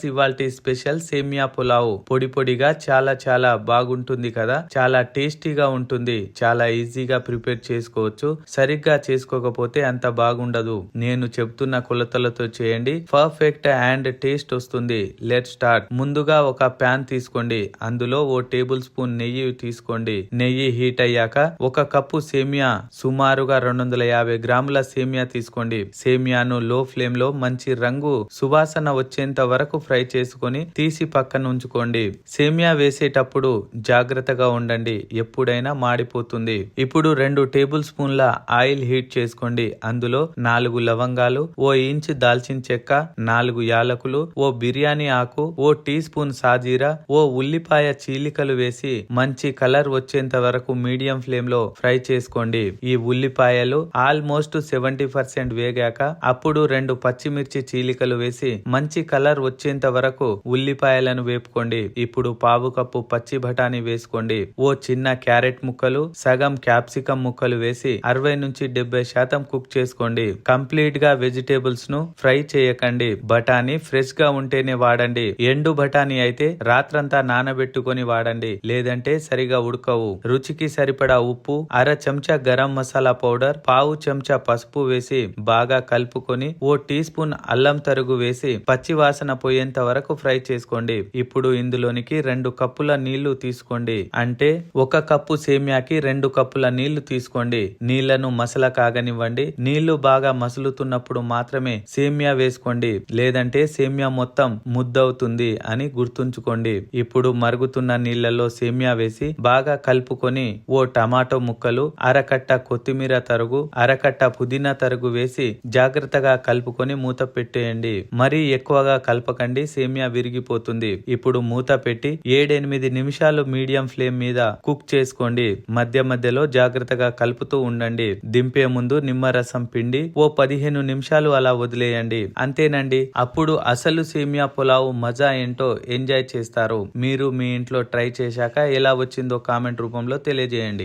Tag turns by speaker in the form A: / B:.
A: ఇవాల్టి స్పెషల్ సేమియా పులావ్ పొడి పొడిగా చాలా బాగుంటుంది కదా. చాలా టేస్టీగా ఉంటుంది. చాలా ఈజీగా ప్రిపేర్ చేసుకోవచ్చు. సరిగ్గా చేసుకోకపోతే అంత బాగుండదు. నేను చెప్తున్న కొలతలతో చేయండి, పర్ఫెక్ట్ అండ్ టేస్ట్ వస్తుంది. Let start. ముందుగా ఒక ప్యాన్ తీసుకోండి. అందులో ఓ టేబుల్ స్పూన్ నెయ్యి తీసుకోండి. నెయ్యి హీట్ అయ్యాక ఒక కప్పు సేమియా, సుమారుగా 250 గ్రాముల సేమియా తీసుకోండి. సేమియాను లో ఫ్లేమ్ లో మంచి రంగు సువాసన వచ్చేంత వరకు ఫ్రై చేసుకొని తీసి పక్కన ఉంచుకోండి. సేమియా వేసేటప్పుడు జాగ్రత్తగా ఉండండి, ఎప్పుడైనా మాడిపోతుంది. ఇప్పుడు 2 టేబుల్ స్పూన్ల ఆయిల్ హీట్ చేసుకోండి. అందులో 4 లవంగాలు, ఓ ఇంచ్ దాల్చిన చెక్క, 4 యాలకులు, ఓ బిర్యానీ ఆకు, ఓ టీ స్పూన్ సాజీరా, ఓ ఉల్లిపాయ చీలికలు వేసి మంచి కలర్ వచ్చేంత వరకు మీడియం ఫ్లేమ్ లో ఫ్రై చేసుకోండి. ఈ ఉల్లిపాయలు ఆల్మోస్ట్ 70% వేగాక అప్పుడు 2 పచ్చిమిర్చి చీలికలు వేసి మంచి కలర్ వచ్చేంత వరకు ఉల్లిపాయలను వేపుకోండి. ఇప్పుడు పావు కప్పు పచ్చి బఠానీ వేసుకోండి. ఓ చిన్న క్యారెట్ ముక్కలు, సగం క్యాప్సికం ముక్కలు వేసి 60-70% కుక్ చేసుకోండి. కంప్లీట్ గా వెజిటేబుల్స్ ను ఫ్రై చేయకండి. బఠానీ ఫ్రెష్ గా ఉంటేనే వాడండి. ఎండు బఠానీ అయితే రాత్రంతా నానబెట్టుకొని వాడండి, లేదంటే సరిగా ఉడకవు. రుచికి సరిపడా ఉప్పు, అర చెంచా గరం మసాలా పౌడర్, పావు చెంచా పసుపు వేసి బాగా కలుపుకొని ఓ టీ స్పూన్ అల్లం తరుగు వేసి పచ్చి వాసన పోయేంత వరకు ఫ్రై చేసుకోండి. ఇప్పుడు ఇందులోనికి 2 కప్పుల నీళ్లు తీసుకోండి. అంటే 1 కప్పు సేమియాకి 2 కప్పుల నీళ్లు తీసుకోండి. నీళ్లను మసల కాగనివ్వండి. నీళ్లు బాగా మసులుతున్నప్పుడు మాత్రమే సేమియా వేసుకోండి, లేదంటే సేమియా మొత్తం ముద్దవుతుంది అని గుర్తుంచుకోండి. ఇప్పుడు మరుగుతున్న నీళ్లలో సేమియా వేసి బాగా కలుపుకొని ఓ టమాటో ముక్కలు, అరకట్ట కొత్తిమీర తరుగు, అరకట్ట పుదీనా తరుగు వేసి జాగ్రత్తగా కలుపుకొని మూత పెట్టేయండి. మరీ ఎక్కువగా కలపకండి, సేమియా విరిగిపోతుంది. ఇప్పుడు మూత పెట్టి 7-8 నిమిషాలు మీడియం ఫ్లేమ్ మీద కుక్ చేసుకోండి. మధ్యలో జాగ్రత్తగా కలుపుతూ ఉండండి. దింపే ముందు నిమ్మరసం పిండి ఓ 15 నిమిషాలు అలా వదిలేయండి. అంతేనండి, అప్పుడు అసలు సేమియా పులావ్ మజా ఏంటో ఎంజాయ్ చేస్తారు. మీరు మీ ఇంట్లో ట్రై చేశాక ఎలా వచ్చిందో కామెంట్ రూపంలో తెలియజేయండి.